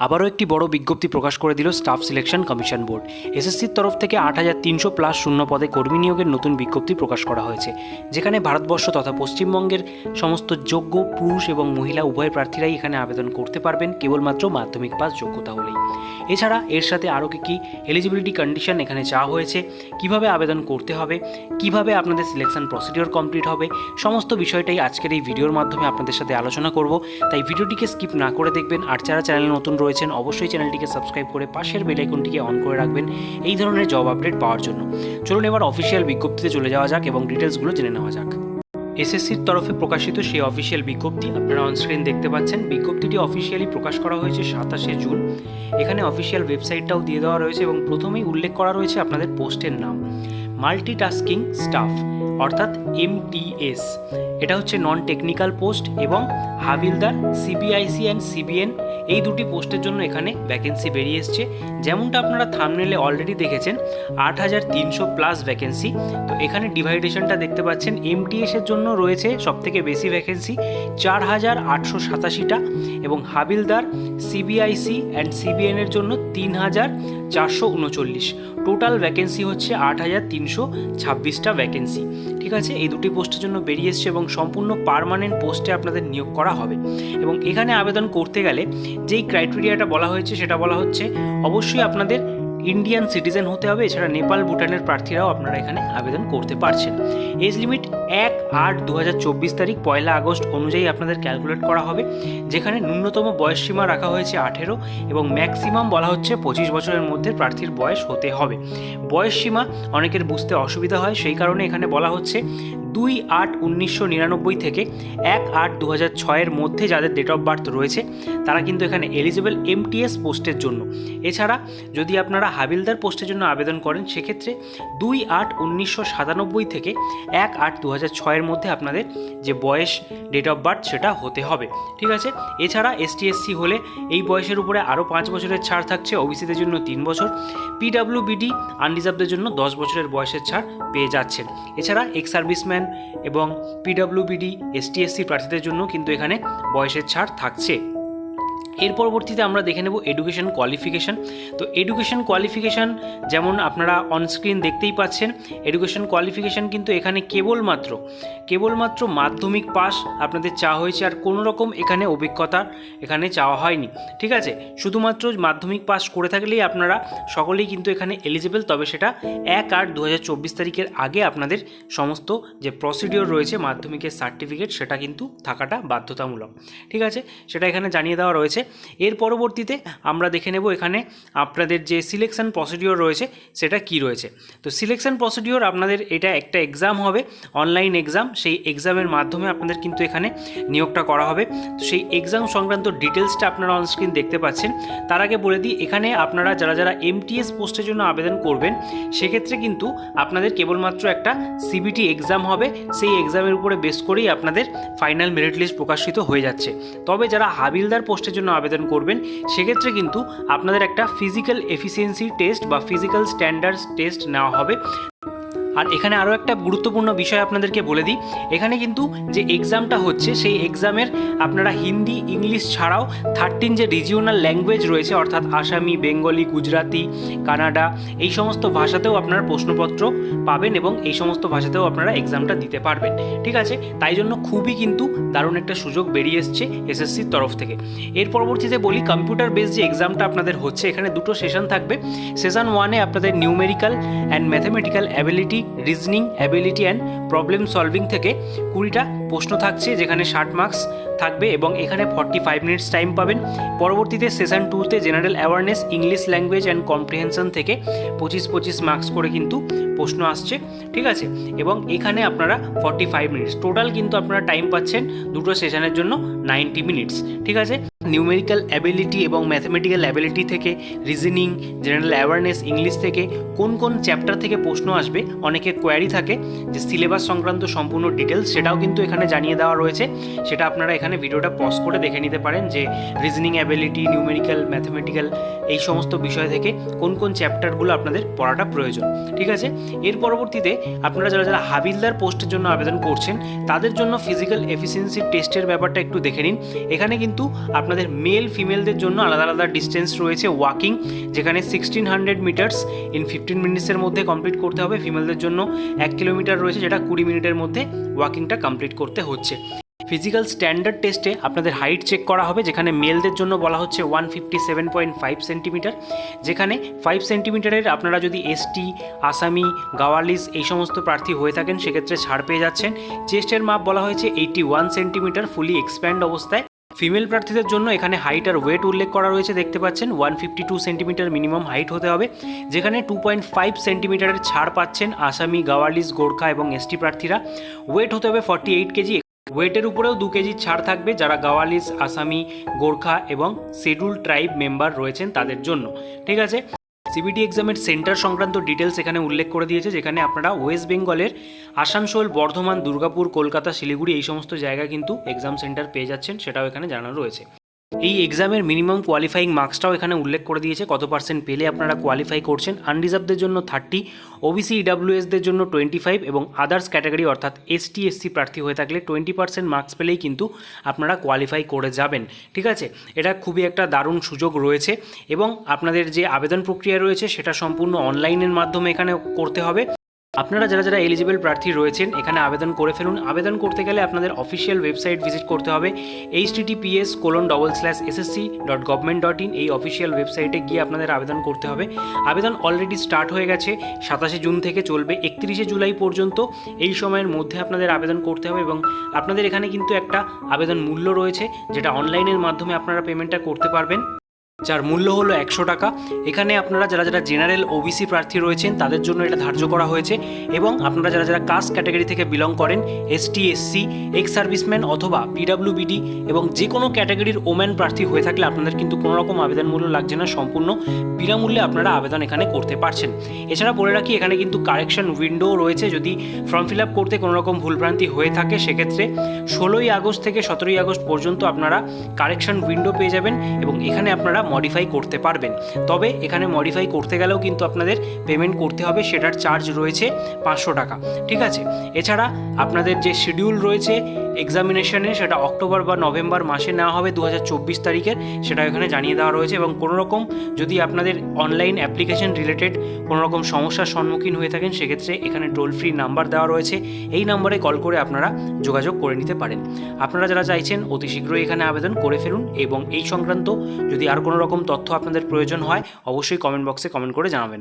আবারও একটি বড় বিজ্ঞপ্তি প্রকাশ করে দিল স্টাফ সিলেকশন কমিশন বোর্ড। এসএসসির তরফ থেকে ৮৩০০+ শূন্য পদে কর্মী নিয়োগের নতুন বিজ্ঞপ্তি প্রকাশ করা হয়েছে, যেখানে ভারতবর্ষ তথা পশ্চিমবঙ্গের সমস্ত যোগ্য পুরুষ এবং মহিলা উভয় প্রার্থীরাই এখানে আবেদন করতে পারবেন কেবলমাত্র মাধ্যমিক পাস যোগ্যতা হলেই। এছাড়া এর সাথে আরও কী এলিজিবিলিটি কন্ডিশন এখানে চাওয়া হয়েছে, কিভাবে আবেদন করতে হবে, কিভাবে আপনাদের সিলেকশন প্রসিডিওর কমপ্লিট হবে, সমস্ত বিষয়টাই আজকের এই ভিডিওর মাধ্যমে আপনাদের সাথে আলোচনা করব। তাই ভিডিওটিকে স্কিপ না করে দেখবেন। আর যারা চ্যানেলে নতুন রয়েছেন অবশ্যই চ্যানেলটিকে সাবস্ক্রাইব করে পাশের বেল আইকনটিকে অন করে রাখবেন এই ধরনের জব আপডেট পাওয়ার জন্য। চলুন এবার অফিসিয়াল বিজ্ঞপ্তিতে চলে যাওয়া যাক এবং ডিটেলসগুলো জেনে নেওয়া যাক। এসএসসির তরফে প্রকাশিত সেই অফিসিয়াল বিজ্ঞপ্তি আপনারা অনস্ক্রিন দেখতে পাচ্ছেন। বিজ্ঞপ্তিটি অফিসিয়ালি প্রকাশ করা হয়েছে 27শে জুন। এখানে অফিসিয়াল ওয়েবসাইটটাও দিয়ে দেওয়া রয়েছে এবং প্রথমেই উল্লেখ করা রয়েছে আপনাদের পোস্টের নাম মাল্টিটাস্কিং স্টাফ অর্থাৎ MTS। এটা হচ্ছে নন টেকনিক্যাল পোস্ট এবং হাবিলদার CBIC অ্যান্ড CBN এই দুটি পোস্টের জন্য এখানে ভ্যাকেন্সি বেরিয়ে এসছে। যেমনটা আপনারা থাম্বনেলে অলরেডি দেখেছেন ৮৩০০+ ভ্যাকেন্সি। তো এখানে ডিভাইডেশনটা দেখতে পাচ্ছেন। MTS এর জন্য রয়েছে সবথেকে বেশি ভ্যাকেন্সি ৪৮৮৮টা এবং হাবিলদার CBIC অ্যান্ড CBN এর জন্য ৩৪39। টোটাল ভ্যাকেন্সি হচ্ছে ৮৩26টা ভ্যাকেন্সি। ঠিক আছে, এই দুটি পোস্টের জন্য বেরিয়ে এসছে এবং সম্পূর্ণ পার্মানেন্ট পোস্টে আপনাদের নিয়োগ করা হবে। এবং এখানে আবেদন করতে গেলে যেই ক্রাইটেরিয়াটা বলা হয়েছে সেটা বলা হচ্ছে অবশ্যই আপনাদের ইন্ডিয়ান সিটিজেন হতে হবে। এছাড়া নেপাল ভুটানের প্রার্থীরাও আপনারা এখানে আবেদন করতে পারছেন। এজ লিমিট ১/৮/২০২৪ তারিখ ১ আগস্ট অনুযায়ী আপনাদের ক্যালকুলেট করা হবে, যেখানে ন্যূনতম বয়স সীমা রাখা হয়েছে ১৮ এবং ম্যাক্সিমাম বলা হচ্ছে ২৫ বছরের মধ্যে প্রার্থীর বয়স হতে হবে। বয়স সীমা অনেকের বুঝতে অসুবিধা হয়, সেই কারণে এখানে বলা হচ্ছে ২/৮/১৯৯৯ থেকে ১/৮/২০০৬ মধ্যে যাদের ডেট অফ বার্থ রয়েছে তারা কিন্তু এখানে এলিজিবল MTS পোস্টের জন্য। এছাড়া যদি আপনারা হাবিলদার পোস্টের জন্য আবেদন করেন সেক্ষেত্রে ২/৮/১৯৯৭ থেকে ১/৮/২০০৬ মধ্যে আপনাদের যে বয়স ডেট অফ বার্থ সেটা হতে হবে। ঠিক আছে, এছাড়া ST/SC হলে এই বয়সের উপরে আরও 5 বছরের ছাড় থাকছে। OBCদের জন্য 3 বছর, PWBD আনরিজার্ভদের জন্য 10 বছরের বয়সের ছাড় পেয়ে যাচ্ছেন। এছাড়া এক্স সার্ভিসম্যান এবং PWBD ST/SC প্রার্থীদের জন্য কিন্তু এখানে বয়সের ছাড় থাকছে। এর পরবর্তীতে আমরা দেখে নেব এডুকেশন কোয়ালিফিকেশান। তো এডুকেশন কোয়ালিফিকেশান যেমন আপনারা অনস্ক্রিন দেখতেই পাচ্ছেন, এডুকেশন কোয়ালিফিকেশান কিন্তু এখানে কেবলমাত্র মাধ্যমিক পাস আপনাদের চাওয়া হয়েছে, আর কোনো রকম এখানে অভিজ্ঞতা এখানে চাওয়া হয়নি। ঠিক আছে, শুধুমাত্র মাধ্যমিক পাস করে থাকলেই আপনারা সকলেই কিন্তু এখানে এলিজিবল। তবে সেটা ১/৮/২০২৪ তারিখের আগে আপনাদের সমস্ত যে প্রসিডিওর রয়েছে মাধ্যমিকের সার্টিফিকেট সেটা কিন্তু থাকাটা বাধ্যতামূলক। ঠিক আছে, সেটা এখানে জানিয়ে দেওয়া রয়েছে। এর পরবর্তীতে আমরা দেখে নেব এখানে আপনাদের যে সিলেকশন প্রসিডিওর রয়েছে সেটা কি রয়েছে। তো সিলেকশন প্রসিডিওর আপনাদের এটা একটা এক্সাম হবে, অনলাইন এক্সাম। সেই এক্সামের মাধ্যমে আপনাদের কিন্তু এখানে নিয়োগটা করা হবে। তো সেই এক্সাম সংক্রান্ত ডিটেলসটা আপনারা অনস্ক্রিন দেখতে পাচ্ছেন। তার আগে বলে দিই, এখানে আপনারা যারা MTS পোস্টের জন্য আবেদন করবেন সেক্ষেত্রে কিন্তু আপনাদের কেবলমাত্র একটা CBT এক্সাম হবে। সেই এক্সামের উপরে বেস করেই আপনাদের ফাইনাল মেরিট লিস্ট প্রকাশিত হয়ে যাচ্ছে। তবে যারা হাবিলদার পোস্টের জন্য আবেদন করবেন সেক্ষেত্রে কিন্তু আপনাদের একটা ফিজিক্যাল এফিসিয়েন্সি টেস্ট বা ফিজিক্যাল স্ট্যান্ডার্ডস টেস্ট নেওয়া হবে। আর এখানে আরও একটা গুরুত্বপূর্ণ বিষয় আপনাদেরকে বলে দিই, এখানে কিন্তু যে এক্সামটা হচ্ছে সেই এক্সামের আপনারা হিন্দি ইংলিশ ছাড়াও 13 যে রিজিওনাল ল্যাঙ্গুয়েজ রয়েছে অর্থাৎ আসামি, বেঙ্গলি, গুজরাটি, কানাডা এই সমস্ত ভাষাতেও আপনারা প্রশ্নপত্র পাবেন এবং এই সমস্ত ভাষাতেও আপনারা এক্সামটা দিতে পারবেন। ঠিক আছে, তাই জন্য খুবই কিন্তু দারুণ একটা সুযোগ বেরিয়ে এসছে এসএসসির তরফ থেকে। এর পরবর্তীতে বলি, কম্পিউটার বেস যে এক্সামটা আপনাদের হচ্ছে এখানে দুটো সেশন থাকবে। সেশন 1-এ আপনাদের numerical and mathematical ability, reasoning ability and problem solving থেকে 20টা প্রশ্ন থাকছে, যেখানে 60 মার্কস থাকবে এবং এখানে 45 মিনিটস টাইম পাবেন। পরবর্তীতে সেশন 2-তে general awareness, English language and comprehension থেকে 25 মার্কস করে কিন্তু প্রশ্ন আসছে। ঠিক আছে, এবং এখানে আপনারা 45 মিনিটস টোটাল কিন্তু আপনারা টাইম পাচ্ছেন দুটো সেশনের জন্য 90 মিনিটস। ঠিক আছে, নিউমেরিক্যাল অ্যাবিলিটি এবং ম্যাথামেটিক্যাল অ্যাবিলিটি থেকে, রিজনিং, জেনারেল অ্যাওয়ারনেস, ইংলিশ থেকে কোন চ্যাপ্টার থেকে প্রশ্ন আসবে অনেকে কোয়ারি থাকে যে সিলেবাস সংক্রান্ত সম্পূর্ণ ডিটেলস সেটাও কিন্তু এখানে এখানে জানিয়ে দেওয়া রয়েছে, সেটা আপনারা এখানে ভিডিওটা পজ করে দেখে নিতে পারেন যে রিজনিং অ্যাবিলিটি, নিউমেরিক্যাল, ম্যাথমেটিক্যাল এই সমস্ত বিষয় থেকে কোন কোন চ্যাপ্টারগুলো আপনাদের পড়াটা প্রয়োজন। ঠিক আছে, এর পরবর্তীতে আপনারা যারা যারা হাবিলদার পোস্টের জন্য আবেদন করছেন তাদের জন্য ফিজিক্যাল এফিসিয়েন্সি টেস্টের ব্যাপারটা একটু দেখে নিন। এখানে কিন্তু আপনাদের মেল ফিমেলদের জন্য আলাদা আলাদা ডিস্টেন্স রয়েছে। ওয়াকিং যেখানে 1600 মিটার্স ইন 15 মিনিটসের মধ্যে কমপ্লিট করতে হবে, ফিমেলদের জন্য 1 কিলোমিটার রয়েছে যেটা 20 মিনিটের মধ্যে ওয়াকিংটা কমপ্লিট করতে হচ্ছে। ফিজিক্যাল স্ট্যান্ডার্ড টেস্টে আপনাদের হাইট চেক করা হবে, যেখানে মেলদের জন্য বলা হচ্ছে 157.5 সেন্টিমিটার, যেখানে 5 সেন্টিমিটারের আপনারা যদি এসটি, আসামি, গাওয়ালিস এই সমস্ত প্রার্থী হয়ে থাকেন সেক্ষেত্রে ছাড় পেয়ে যাচ্ছেন। চেস্টের মাপ বলা হয়েছে 81 সেন্টিমিটার ফুলি এক্সপ্যান্ড অবস্থায়। ফিমেল প্রার্থীদের জন্য এখানে হাইট আর ওয়েট উল্লেখ করা রয়েছে, দেখতে পাচ্ছেন 152 সেন্টিমিটার মিনিমাম হাইট হতে হবে, যেখানে 2.5 সেন্টিমিটারের ছাড় পাচ্ছেন আসামি, গাওয়ালিস, গোর্খা এবং এসটি প্রার্থীরা। ওয়েট হতে হবে 48 কেজি, ওয়েটের উপরেও 2 কেজি ছাড় থাকবে যারা গাওয়ালিস, আসামি, গোর্খা এবং শিডিউল ট্রাইব মেম্বার রয়েছেন তাদের জন্য। ঠিক আছে, সিবিটি এক্সামের সেন্টার সংক্রান্ত ডিটেলস এখানে উল্লেখ করে দিয়েছে, যেখানে আপনারা ওয়েস্ট বেঙ্গলের আসানসোল, বর্ধমান, দুর্গাপুর, কলকাতা, শিলিগুড়ি এই সমস্ত জায়গায় কিন্তু এক্সাম সেন্টার পেয়ে যাচ্ছেন, সেটাও এখানে জানানো রয়েছে। এই এক্সামের মিনিমাম কোয়ালিফাইং মার্কসটাও এখানে উল্লেখ করে দিয়েছে, কত পার্সেন্ট পেলে আপনারা কোয়ালিফাই করছেন। আনরিজার্ভদের জন্য 30, ওবিসি ইডাব্লিউএসদের জন্য 25 এবং আদার্স ক্যাটাগরি অর্থাৎ এসটি এসসি প্রার্থী হয়ে থাকলে 20% মার্কস পেলেই কিন্তু আপনারা কোয়ালিফাই করে যাবেন। ঠিক আছে, এটা খুবই একটা দারুণ সুযোগ রয়েছে এবং আপনাদের যে আবেদন প্রক্রিয়া রয়েছে সেটা সম্পূর্ণ অনলাইনের মাধ্যমে এখানে করতে হবে। আপনারা যারা যারা এলিজিবল প্রার্থী রয়েছেন এখানে আবেদন করে ফেলুন। আবেদন করতে গেলে আপনাদের অফিসিয়াল ওয়েবসাইট ভিজিট করতে হবে, https://ssc.government.in এই অফিসিয়াল ওয়েবসাইটে গিয়ে আপনাদের আবেদন করতে হবে। আবেদন অলরেডি স্টার্ট হয়ে গেছে, 27 জুন থেকে চলবে 31 জুলাই পর্যন্ত। এই সময়ের মধ্যে আপনাদের আবেদন করতে হবে এবং আপনাদের এখানে কিন্তু একটা আবেদন মূল্য রয়েছে যেটা অনলাইনের মাধ্যমে আপনারা পেমেন্টটা করতে পারবেন, যার মূল্য হলো 100 টাকা। এখানে আপনারা যারা যারা জেনারেল ওবিসি প্রার্থী রয়েছেন তাদের জন্য এটা ধার্য করা হয়েছে এবং আপনারা যারা যারা কাস্ট ক্যাটাগরি থেকে বিলং করেন, এসটি, এসসি, এক্স সার্ভিসম্যান অথবা পিডাব্লিউবিডি এবং যে কোনো ক্যাটাগরির ওম্যান প্রার্থী হয়ে থাকলে আপনাদের কিন্তু কোনো রকম আবেদন মূল্য লাগছে না, সম্পূর্ণ বিনামূল্যে আপনারা আবেদন এখানে করতে পারছেন। এছাড়া বলে রাখি এখানে কিন্তু কারেকশন উইন্ডো রয়েছে, যদি ফর্ম ফিল আপ করতে কোনো রকম ভুলভ্রান্তি হয়ে থাকে সেক্ষেত্রে 16ই আগস্ট থেকে 17ই আগস্ট পর্যন্ত আপনারা কারেকশন উইন্ডো পেয়ে যাবেন এবং এখানে আপনারা মডিফাই করতে পারবেন। তবে এখানে মডিফাই করতে গেলেও কিন্তু আপনাদের পেমেন্ট করতে হবে, সেটার চার্জ রয়েছে 500 টাকা। ঠিক আছে, এছাড়া আপনাদের যে শিডিউল রয়েছে এক্সামিনেশনে সেটা অক্টোবর বা নভেম্বর মাসে নেওয়া হবে 2024 তারিখের, সেটা এখানে জানিয়ে দেওয়া রয়েছে এবং কোনো রকম যদি আপনাদের অনলাইন অ্যাপ্লিকেশন রিলেটেড কোনো রকম সমস্যার সম্মুখীন হয়ে থাকেন সেক্ষেত্রে এখানে টোল ফ্রি নাম্বার দেওয়া রয়েছে, এই নাম্বারে কল করে আপনারা যোগাযোগ করে নিতে পারেন। আপনারা যারা চাইছেন অতি শীঘ্রই এখানে আবেদন করে ফেলুন এবং এই সংক্রান্ত যদি আর কোনো রকম তথ্য আপনাদের প্রয়োজন হয় অবশ্যই কমেন্ট বক্সে কমেন্ট করে জানাবেন।